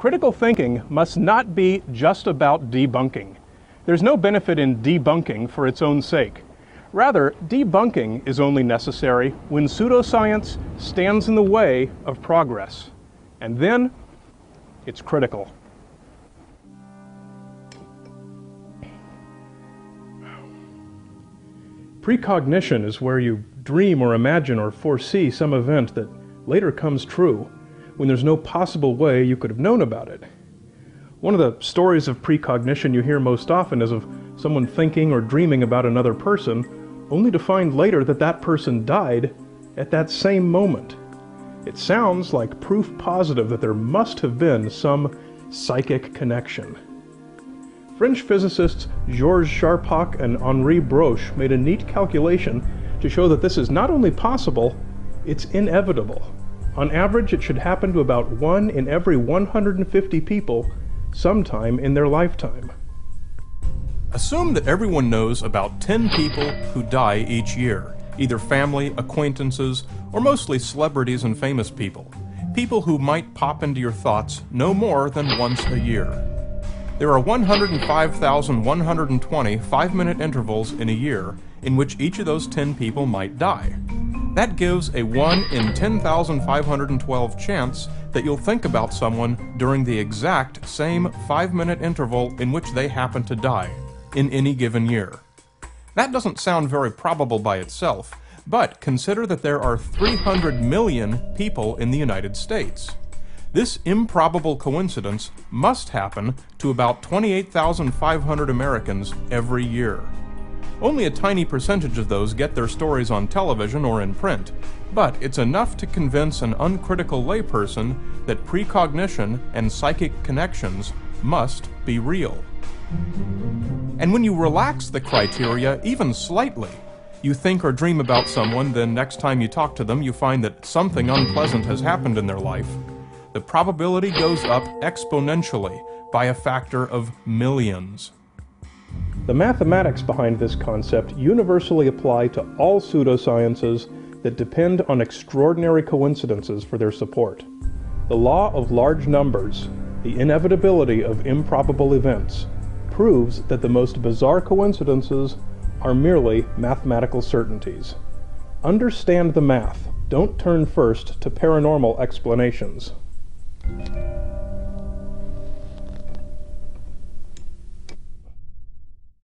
Critical thinking must not be just about debunking. There's no benefit in debunking for its own sake. Rather, debunking is only necessary when pseudoscience stands in the way of progress. And then, it's critical. Precognition is where you dream or imagine or foresee some event that later comes true, when there's no possible way you could have known about it. One of the stories of precognition you hear most often is of someone thinking or dreaming about another person, only to find later that that person died at that same moment. It sounds like proof positive that there must have been some psychic connection. French physicists Georges Charpak and Henri Broch made a neat calculation to show that this is not only possible, it's inevitable. On average, it should happen to about 1 in every 150 people sometime in their lifetime. Assume that everyone knows about 10 people who die each year, either family, acquaintances, or mostly celebrities and famous people. People who might pop into your thoughts no more than once a year. There are 105,120 5-minute intervals in a year in which each of those 10 people might die. That gives a 1 in 10,512 chance that you'll think about someone during the exact same 5-minute interval in which they happen to die in any given year. That doesn't sound very probable by itself, but consider that there are 300 million people in the United States. This improbable coincidence must happen to about 28,500 Americans every year. Only a tiny percentage of those get their stories on television or in print, but it's enough to convince an uncritical layperson that precognition and psychic connections must be real. And when you relax the criteria even slightly, you think or dream about someone, then next time you talk to them you find that something unpleasant has happened in their life, the probability goes up exponentially by a factor of millions. The mathematics behind this concept universally apply to all pseudosciences that depend on extraordinary coincidences for their support. The law of large numbers, the inevitability of improbable events, proves that the most bizarre coincidences are merely mathematical certainties. Understand the math. Don't turn first to paranormal explanations.